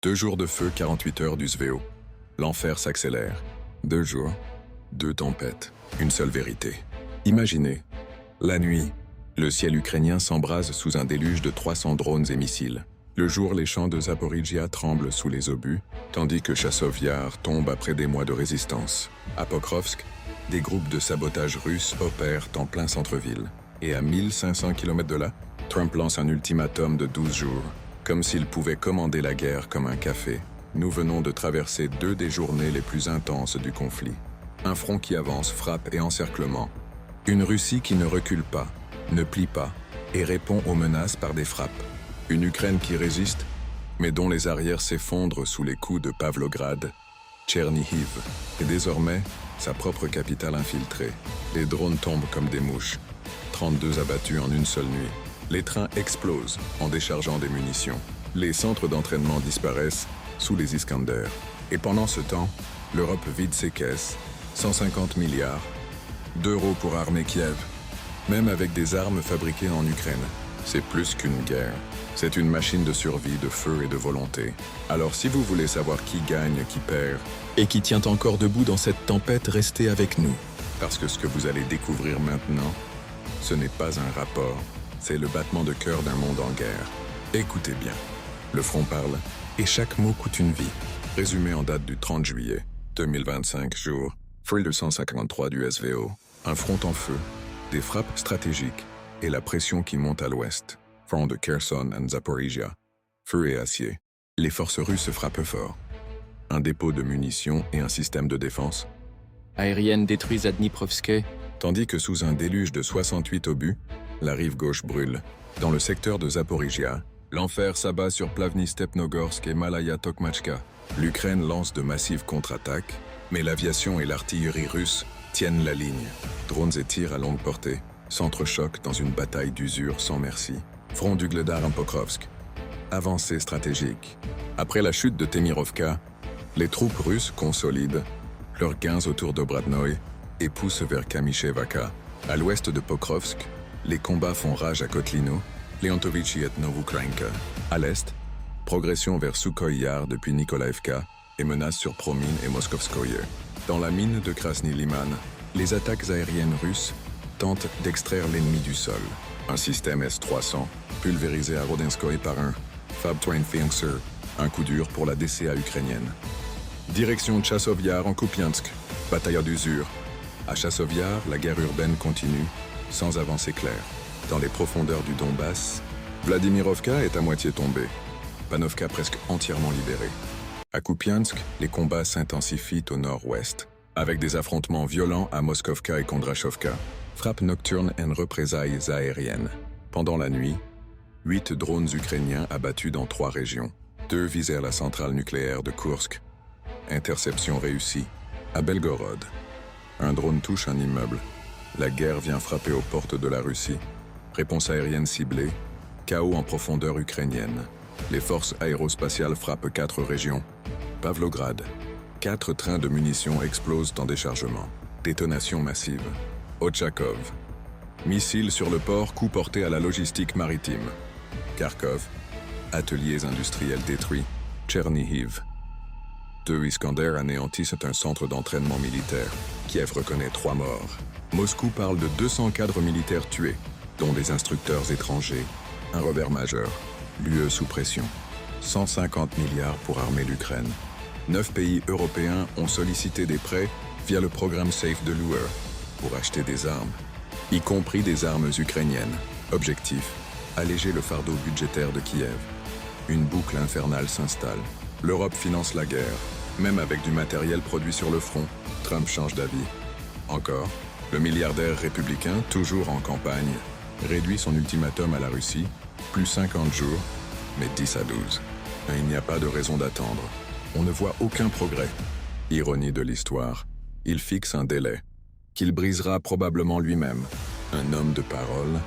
2 jours de feu, 48 heures du SVO. L'enfer s'accélère. 2 jours, 2 tempêtes, une seule vérité. Imaginez, la nuit, le ciel ukrainien s'embrase sous un déluge de 300 drones et missiles. Le jour, les champs de Zaporizhia tremblent sous les obus, tandis que Chassov Yar tombe après des mois de résistance. À Pokrovsk, des groupes de sabotage russes opèrent en plein centre-ville. Et à 1500 km de là, Trump lance un ultimatum de 12 jours. Comme s'il pouvait commander la guerre comme un café. Nous venons de traverser 2 des journées les plus intenses du conflit. Un front qui avance, frappe et encerclement. Une Russie qui ne recule pas, ne plie pas, et répond aux menaces par des frappes. Une Ukraine qui résiste, mais dont les arrières s'effondrent sous les coups de Pavlograd, Tchernihiv, et désormais, sa propre capitale infiltrée. Les drones tombent comme des mouches. 32 abattus en une seule nuit. Les trains explosent en déchargeant des munitions. Les centres d'entraînement disparaissent sous les Iskander. Et pendant ce temps, l'Europe vide ses caisses. 150 milliards d'euros pour armer Kiev. Même avec des armes fabriquées en Ukraine. C'est plus qu'une guerre. C'est une machine de survie, de feu et de volonté. Alors si vous voulez savoir qui gagne, qui perd, et qui tient encore debout dans cette tempête, restez avec nous. Parce que ce que vous allez découvrir maintenant, ce n'est pas un rapport. C'est le battement de cœur d'un monde en guerre. Écoutez bien. Le front parle, et chaque mot coûte une vie. Résumé en date du 30 juillet 2025, jour, feu 253 du SVO. Un front en feu, des frappes stratégiques, et la pression qui monte à l'ouest. Front de Kherson et Zaporizhia. Feu et acier. Les forces russes frappent fort. Un dépôt de munitions et un système de défense. Aériennes détruisent à Dniprovsk. Tandis que sous un déluge de 68 obus, la rive gauche brûle. Dans le secteur de Zaporizhia, l'enfer s'abat sur Plavny-Stepnogorsk et Malaya-Tokmachka. L'Ukraine lance de massives contre-attaques, mais l'aviation et l'artillerie russe tiennent la ligne. Drones et tirs à longue portée s'entrechoquent dans une bataille d'usure sans merci. Front du Gledar en Pokrovsk. Avancée stratégique. Après la chute de Temirovka, les troupes russes consolident leurs gains autour d'Obradnoï et poussent vers Kamyshevaka. À l'ouest de Pokrovsk, les combats font rage à Kotlino, Leontovitch et Novoukraïnka. À l'est, progression vers Sukhoi Yar depuis Nikolaïevka et menace sur Promine et Moskovskoye. Dans la mine de Krasny Liman, les attaques aériennes russes tentent d'extraire l'ennemi du sol. Un système S-300 pulvérisé à Rodinskoye par un Fab-25, un coup dur pour la DCA ukrainienne. Direction Chassov Yar en Kupiansk, bataille d'usure. À Chassov Yar, la guerre urbaine continue, sans avancée claire. Dans les profondeurs du Donbass, Vladimirovka est à moitié tombée, Panovka presque entièrement libérée. À Kupiansk, les combats s'intensifient au nord-ouest, avec des affrontements violents à Moskovka et Kondrachovka, frappes nocturnes et représailles aériennes. Pendant la nuit, 8 drones ukrainiens abattus dans 3 régions. 2 visèrent la centrale nucléaire de Kursk. Interception réussie. À Belgorod, un drone touche un immeuble. La guerre vient frapper aux portes de la Russie. Réponse aérienne ciblée. Chaos en profondeur ukrainienne. Les forces aérospatiales frappent 4 régions. Pavlograd. 4 trains de munitions explosent en déchargement. Détonation massive. Ochakov. Missiles sur le port, coup porté à la logistique maritime. Kharkov. Ateliers industriels détruits. Tchernihiv. 2 Iskander anéantissent un centre d'entraînement militaire. Kiev reconnaît 3 morts. Moscou parle de 200 cadres militaires tués, dont des instructeurs étrangers. Un revers majeur. L'UE sous pression. 150 milliards pour armer l'Ukraine. 9 pays européens ont sollicité des prêts via le programme SAFE de l'UE pour acheter des armes, y compris des armes ukrainiennes. Objectif, alléger le fardeau budgétaire de Kiev. Une boucle infernale s'installe. L'Europe finance la guerre. Même avec du matériel produit sur le front, Trump change d'avis. Encore, le milliardaire républicain, toujours en campagne, réduit son ultimatum à la Russie, plus 50 jours, mais 10 à 12. Il n'y a pas de raison d'attendre. On ne voit aucun progrès. Ironie de l'histoire, il fixe un délai, qu'il brisera probablement lui-même. Un homme de parole,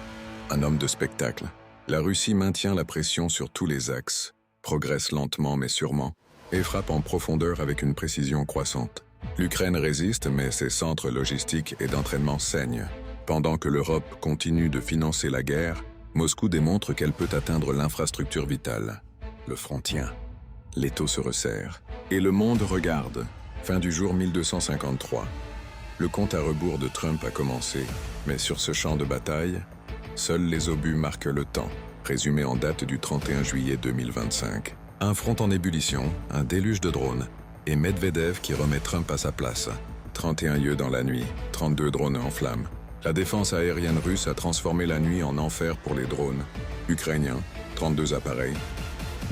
un homme de spectacle. La Russie maintient la pression sur tous les axes, progresse lentement mais sûrement, et frappe en profondeur avec une précision croissante. L'Ukraine résiste, mais ses centres logistiques et d'entraînement saignent. Pendant que l'Europe continue de financer la guerre, Moscou démontre qu'elle peut atteindre l'infrastructure vitale. Le front tient. L'étau se resserre. Et le monde regarde. Fin du jour 1253. Le compte à rebours de Trump a commencé, mais sur ce champ de bataille, seuls les obus marquent le temps, résumé en date du 31 juillet 2025. Un front en ébullition, un déluge de drones, et Medvedev qui remet Trump à sa place. 31 yeux dans la nuit, 32 drones en flammes. La défense aérienne russe a transformé la nuit en enfer pour les drones. Ukrainiens, 32 appareils,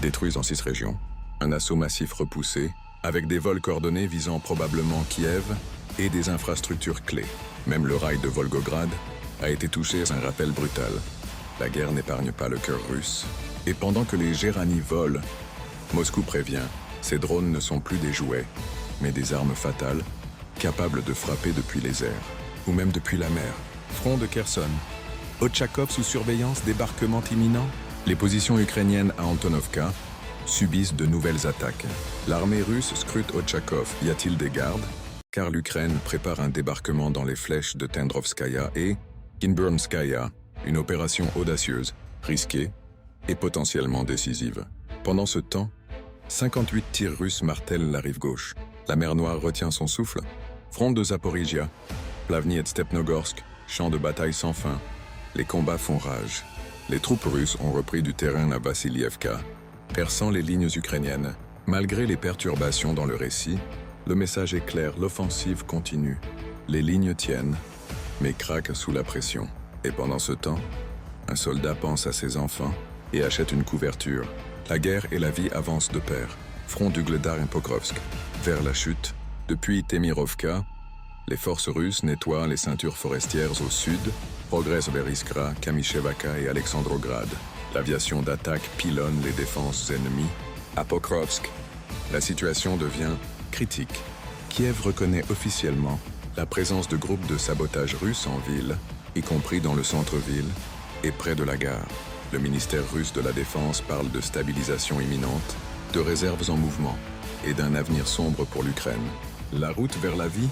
détruits en 6 régions. Un assaut massif repoussé, avec des vols coordonnés visant probablement Kiev et des infrastructures clés. Même le rail de Volgograd a été touché, un rappel brutal. La guerre n'épargne pas le cœur russe. Et pendant que les Gérani volent, Moscou prévient, ces drones ne sont plus des jouets, mais des armes fatales, capables de frapper depuis les airs, ou même depuis la mer. Front de Kherson. Ochakov sous surveillance, débarquement imminent. Les positions ukrainiennes à Antonovka subissent de nouvelles attaques. L'armée russe scrute Ochakov. Y a-t-il des gardes? Car l'Ukraine prépare un débarquement dans les flèches de Tendrovskaya et Kinburnskaya, une opération audacieuse, risquée et potentiellement décisive. Pendant ce temps, 58 tirs russes martèlent la rive gauche. La mer Noire retient son souffle. Front de Zaporizhia, Plavny et Stepnogorsk, champ de bataille sans fin. Les combats font rage. Les troupes russes ont repris du terrain à Vassilievka, perçant les lignes ukrainiennes. Malgré les perturbations dans le récit, le message est clair, l'offensive continue. Les lignes tiennent, mais craquent sous la pression. Et pendant ce temps, un soldat pense à ses enfants et achète une couverture. La guerre et la vie avancent de pair. Front d'Ugledar et Pokrovsk. Vers la chute, depuis Temirovka, les forces russes nettoient les ceintures forestières au sud, progressent vers Iskra, Kamishevaka et Alexandrograd. L'aviation d'attaque pilonne les défenses ennemies. À Pokrovsk, la situation devient critique. Kiev reconnaît officiellement la présence de groupes de sabotage russes en ville, y compris dans le centre-ville et près de la gare. Le ministère russe de la Défense parle de stabilisation imminente, de réserves en mouvement et d'un avenir sombre pour l'Ukraine. La route vers la vie?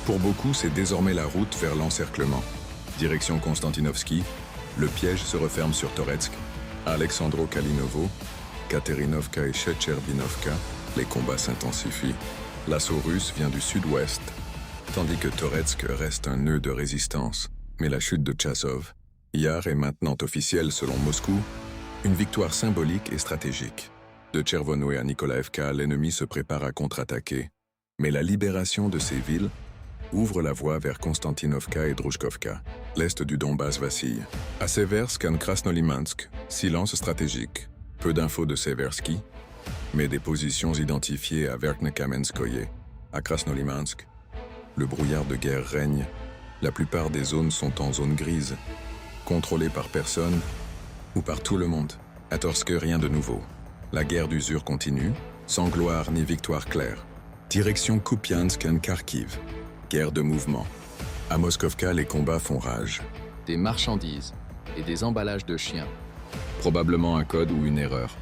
Pour beaucoup, c'est désormais la route vers l'encerclement. Direction Konstantinovski, le piège se referme sur Toretsk. À Alexandro-Kalinovo, Katerinovka et Shcherbinovka, les combats s'intensifient. L'assaut russe vient du sud-ouest, tandis que Toretsk reste un nœud de résistance. Mais la chute de Tchazov, Yar est maintenant officielle selon Moscou, une victoire symbolique et stratégique. De Tchervono et à Nikolaevka, l'ennemi se prépare à contre-attaquer. Mais la libération de ces villes ouvre la voie vers Konstantinovka et Drushkovka. L'est du Donbass vacille. À Seversk, à Krasnolimansk, silence stratégique. Peu d'infos de Seversky, mais des positions identifiées à Verkhnekamenskoye. À Krasnolimansk, le brouillard de guerre règne. La plupart des zones sont en zone grise, contrôlées par personne ou par tout le monde. À Torsk, rien de nouveau. La guerre d'usure continue, sans gloire ni victoire claire. Direction Kupiansk et Kharkiv. Guerre de mouvement. À Moskovka, les combats font rage. Des marchandises et des emballages de chiens. Probablement un code ou une erreur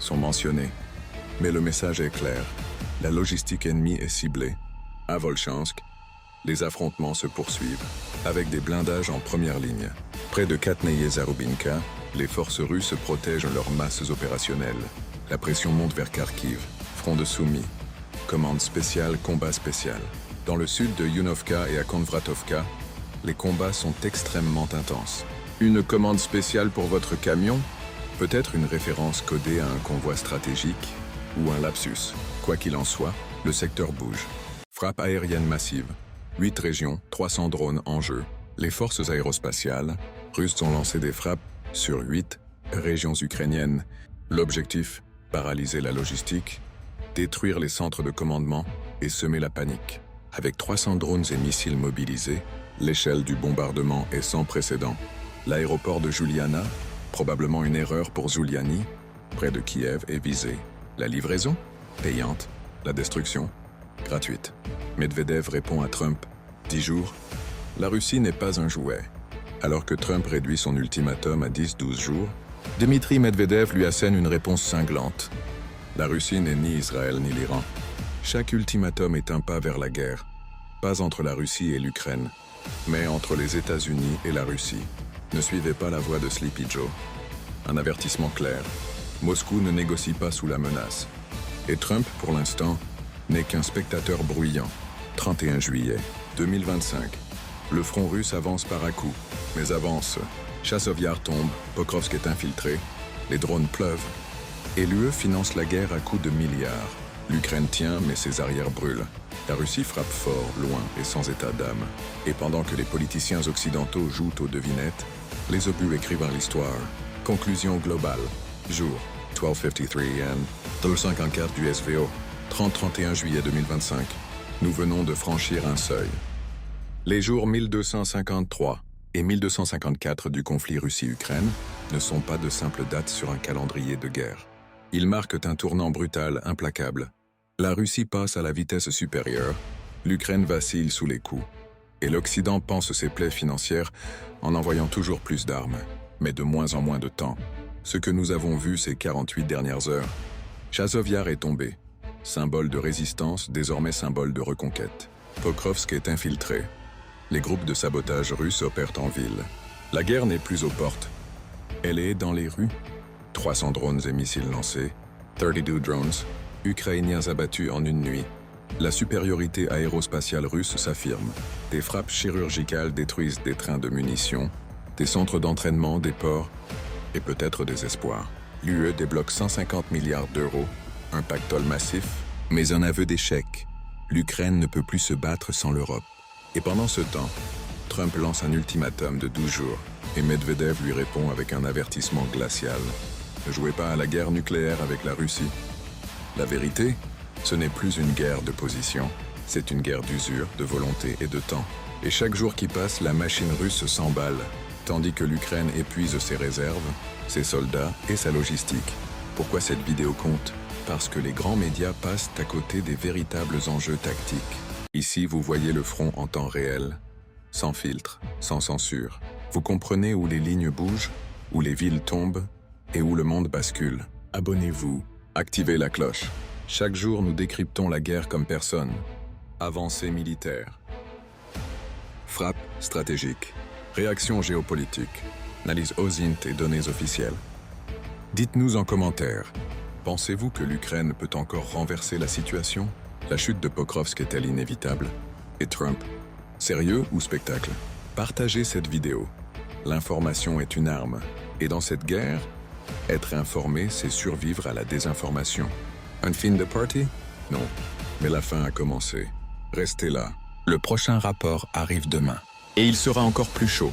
sont mentionnés. Mais le message est clair. La logistique ennemie est ciblée. À Volchansk, les affrontements se poursuivent, avec des blindages en première ligne. Près de Katneye-Zarubinka, les forces russes protègent leurs masses opérationnelles. La pression monte vers Kharkiv, front de Soumy. Commande spéciale, combat spécial. Dans le sud de Yunovka et à Kondratovka, les combats sont extrêmement intenses. Une commande spéciale pour votre camion? Peut-être une référence codée à un convoi stratégique ou un lapsus. Quoi qu'il en soit, le secteur bouge. Frappe aérienne massive. 8 régions, 300 drones en jeu. Les forces aérospatiales russes ont lancé des frappes sur 8 régions ukrainiennes. L'objectif, paralyser la logistique, détruire les centres de commandement et semer la panique. Avec 300 drones et missiles mobilisés, l'échelle du bombardement est sans précédent. L'aéroport de Juliana, probablement une erreur pour Zuliani, près de Kiev, est visé. La livraison? Payante. La destruction? Gratuite. Medvedev répond à Trump. 10 jours? La Russie n'est pas un jouet. Alors que Trump réduit son ultimatum à 10-12 jours, Dmitri Medvedev lui assène une réponse cinglante. La Russie n'est ni Israël ni l'Iran. Chaque ultimatum est un pas vers la guerre. Pas entre la Russie et l'Ukraine, mais entre les États-Unis et la Russie. Ne suivez pas la voie de Sleepy Joe. Un avertissement clair. Moscou ne négocie pas sous la menace. Et Trump, pour l'instant, n'est qu'un spectateur bruyant. 31 juillet 2025. Le front russe avance par à-coups, mais avance. Chasovyar tombe, Pokrovsk est infiltré, les drones pleuvent. Et l'UE finance la guerre à coups de milliards. L'Ukraine tient, mais ses arrières brûlent. La Russie frappe fort, loin et sans état d'âme. Et pendant que les politiciens occidentaux jouent aux devinettes, les obus écrivent l'histoire. Conclusion globale. Jour 12:53 am, 254 du SVO, 30-31 juillet 2025. Nous venons de franchir un seuil. Les jours 1253 et 1254 du conflit Russie-Ukraine ne sont pas de simples dates sur un calendrier de guerre. Ils marquent un tournant brutal, implacable. La Russie passe à la vitesse supérieure, l'Ukraine vacille sous les coups, et l'Occident panse ses plaies financières en envoyant toujours plus d'armes, mais de moins en moins de temps. Ce que nous avons vu ces 48 dernières heures, Chasovyar est tombé, symbole de résistance, désormais symbole de reconquête. Pokrovsk est infiltré. Les groupes de sabotage russes opèrent en ville. La guerre n'est plus aux portes. Elle est dans les rues. 300 drones et missiles lancés, 32 drones, ukrainiens abattus en une nuit. La supériorité aérospatiale russe s'affirme. Des frappes chirurgicales détruisent des trains de munitions, des centres d'entraînement, des ports et peut-être des espoirs. L'UE débloque 150 milliards d'euros, un pactole massif, mais un aveu d'échec. L'Ukraine ne peut plus se battre sans l'Europe. Et pendant ce temps, Trump lance un ultimatum de 12 jours et Medvedev lui répond avec un avertissement glacial. Ne jouez pas à la guerre nucléaire avec la Russie. La vérité, ce n'est plus une guerre de position, c'est une guerre d'usure, de volonté et de temps. Et chaque jour qui passe, la machine russe s'emballe, tandis que l'Ukraine épuise ses réserves, ses soldats et sa logistique. Pourquoi cette vidéo compte? Parce que les grands médias passent à côté des véritables enjeux tactiques. Ici, vous voyez le front en temps réel, sans filtre, sans censure. Vous comprenez où les lignes bougent, où les villes tombent et où le monde bascule. Abonnez-vous, activez la cloche. Chaque jour, nous décryptons la guerre comme personne. Avancée militaire. Frappe stratégique. Réaction géopolitique. Analyse OSINT et données officielles. Dites-nous en commentaire. Pensez-vous que l'Ukraine peut encore renverser la situation? La chute de Pokrovsk est-elle inévitable? Et Trump? Sérieux ou spectacle? Partagez cette vidéo. L'information est une arme. Et dans cette guerre, être informé, c'est survivre à la désinformation. Un fin de party? Non. Mais la fin a commencé. Restez là. Le prochain rapport arrive demain. Et il sera encore plus chaud.